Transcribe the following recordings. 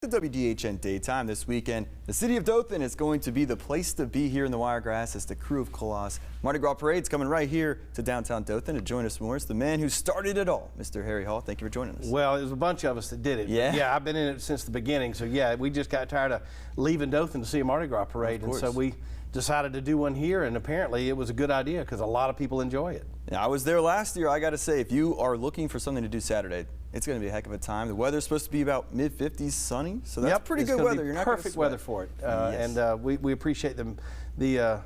The WDHN Daytime this weekend. The city of Dothan is going to be the place to be here in the Wiregrass as the Krewe of Kolosse Mardi Gras Parade's coming right here to downtown Dothan. To join us more is the man who started it all, Mr. Harry Hall. Thank you for joining us. Well, there's a bunch of us that did it. Yeah? Yeah, I've been in it since the beginning. So yeah, we just got tired of leaving Dothan to see a Mardi Gras parade. And so we decided to do one here, and apparently it was a good idea because a lot of people enjoy it. Yeah, I was there last year. I got to say, if you are looking for something to do Saturday, it's going to be a heck of a time. The weather's supposed to be about mid-50s, sunny, so that's pretty good weather. You're not perfect weather for it, yes. And we appreciate the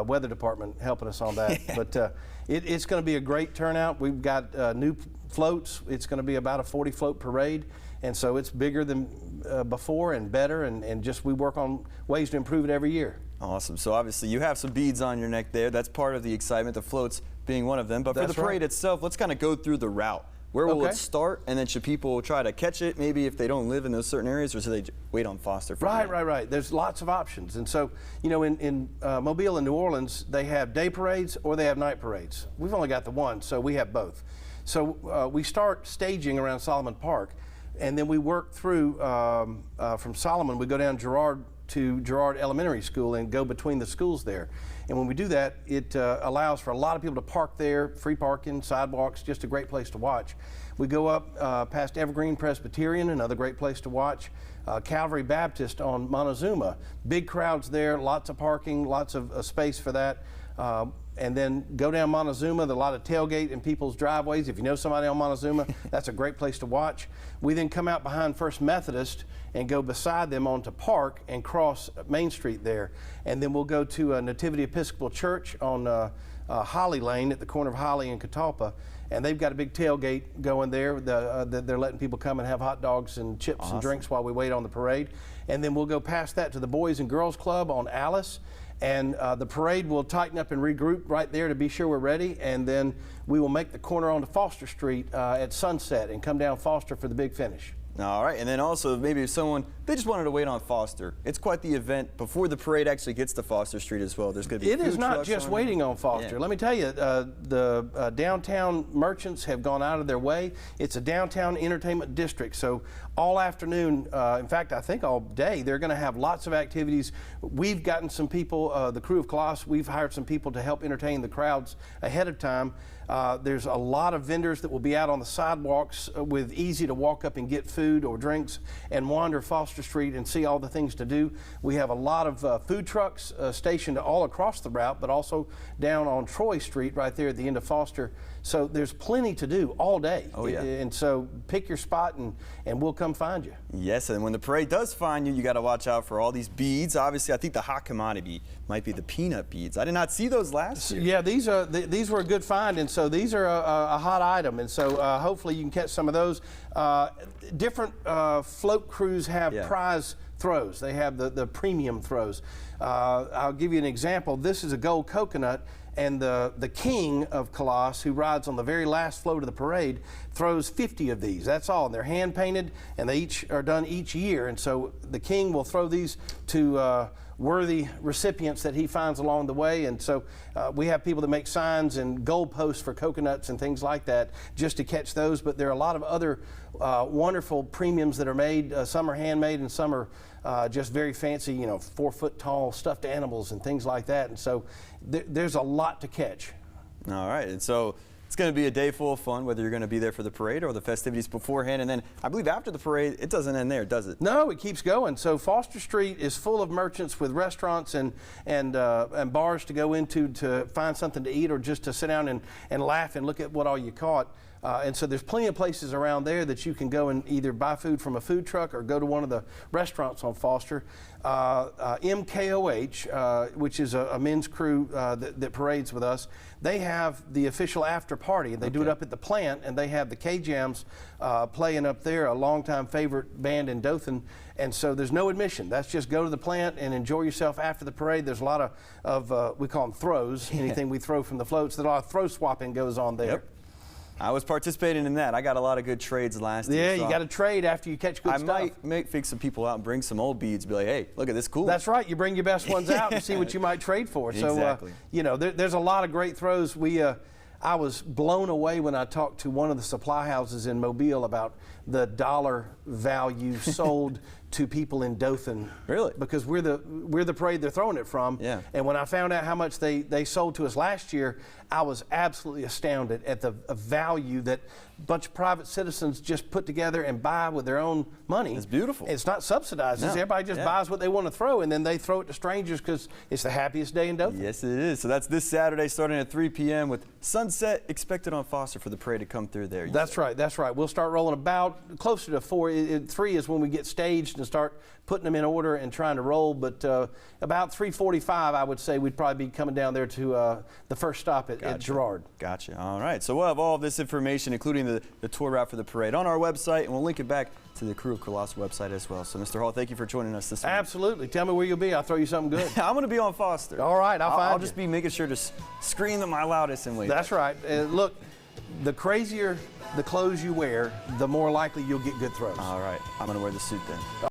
weather department helping us on that. But it's going to be a great turnout. We've got new floats. It's going to be about a 40 float parade, and so it's bigger than before and better, and just we work on ways to improve it every year. Awesome. So obviously you have some beads on your neck there. That's part of the excitement, the floats being one of them. But for the parade itself, let's kind of go through the route. Where will it start, and then should people try to catch it maybe if they don't live in those certain areas, or should they wait on Foster for Right. There's lots of options. And so, you know, in Mobile and New Orleans, they have day parades or they have night parades. We've only got the one, so we have both. So we start staging around Solomon Park, and then we work through from Solomon, we go down Girard to Girard Elementary School and go between the schools there. And when we do that, it allows for a lot of people to park there, free parking, sidewalks, just a great place to watch. We go up past Evergreen Presbyterian, another great place to watch. Calvary Baptist on Montezuma, big crowds there, lots of parking, lots of space for that. And then go down Montezuma, there's a lot of tailgate in people's driveways. If you know somebody on Montezuma, that's a great place to watch. We then come out behind First Methodist and go beside them onto Park and cross Main Street there. And then we'll go to Nativity Episcopal Church on Holly Lane at the corner of Holly and Catalpa. And they've got a big tailgate going there. They're letting people come and have hot dogs and chips and drinks while we wait on the parade. And then we'll go past that to the Boys and Girls Club on Alice. And the parade will tighten up and regroup right there to be sure we're ready. And then we will make the corner onto Foster Street at sunset and come down Foster for the big finish. All right, and then also maybe if someone, they just wanted to wait on Foster. It's quite the event before the parade actually gets to Foster Street as well. There's going to be It is not just waiting on Foster. Let me tell you, the downtown merchants have gone out of their way. It's a downtown entertainment district, so all afternoon, in fact, I think all day, they're going to have lots of activities. We've gotten some people, the Krewe of Kolosse, we've hired some people to help entertain the crowds ahead of time. There's a lot of vendors that will be out on the sidewalks with easy to walk up and get food or drinks and wander Foster Street and see all the things to do. We have a lot of food trucks stationed all across the route, but also down on Troy Street right there at the end of Foster. So there's plenty to do all day. Oh, yeah. And so pick your spot and we'll come find you. Yes, and when the parade does find you, you got to watch out for all these beads. Obviously, I think the hot commodity might be the peanut beads. I did not see those last year. Yeah, these were a good find, and so these are a hot item, and so hopefully you can catch some of those. Different float crews have prize throws. They have the premium throws. I'll give you an example. This is a gold coconut, and the king of Kolosse, who rides on the very last float of the parade, throws 50 of these. That's all. And they're hand painted, and they each are done each year. And so the king will throw these to worthy recipients that he finds along the way. And so we have people that make signs and goal posts for coconuts and things like that just to catch those. But there are a lot of other wonderful premiums that are made. Some are handmade and some are just very fancy, you know, 4-foot tall stuffed animals and things like that. And so there's a lot to catch. All right. And so it's going to be a day full of fun, whether you're going to be there for the parade or the festivities beforehand. And then I believe after the parade, it doesn't end there, does it? No, it keeps going. So Foster Street is full of merchants with restaurants and bars to go into to find something to eat or just to sit down and laugh and look at what all you caught. And so there's plenty of places around there that you can go and either buy food from a food truck or go to one of the restaurants on Foster. MKOH, which is a men's crew that parades with us, they have the official after party, and they do it up at the plant, and they have the K-Jams playing up there, a longtime favorite band in Dothan. And so there's no admission. That's just go to the plant and enjoy yourself after the parade. There's a lot of we call them throws, anything we throw from the floats. There's a lot of throw swapping goes on there. Yep. I was participating in that. I got a lot of good trades last year. Yeah, you got to trade after you catch good stuff. I might fix some people out and bring some old beads. Be like, hey, look at this cool. That's right. You bring your best ones out and see what you might trade for. Exactly. So, you know, there's a lot of great throws. I was blown away when I talked to one of the supply houses in Mobile about the dollar value sold to people in Dothan. Really? Because we're the parade they're throwing it from. Yeah. And when I found out how much they sold to us last year, I was absolutely astounded at the value that a bunch of private citizens just put together and buy with their own money. It's beautiful. It's not subsidized. No. Everybody just buys what they want to throw, and then they throw it to strangers because it's the happiest day in Dothan. Yes, it is. So that's this Saturday starting at 3 p.m. with sunset expected on Foster for the parade to come through there. That's right. That's right. We'll start rolling about closer to 4. 3 is when we get staged and start putting them in order and trying to roll. But about 3:45, I would say we'd probably be coming down there to the first stop at Girard. Gotcha. All right. So we'll have all of this information, including the tour route for the parade, on our website, and we'll link it back to the Krewe of Kolosse website as well. So, Mr. Hall, thank you for joining us this morning. Absolutely. Tell me where you'll be. I'll throw you something good. I'm going to be on Foster. All right. I'll just be making sure to scream at my loudest and wave. That's right. Look, the crazier the clothes you wear, the more likely you'll get good throws. All right. I'm going to wear the suit then.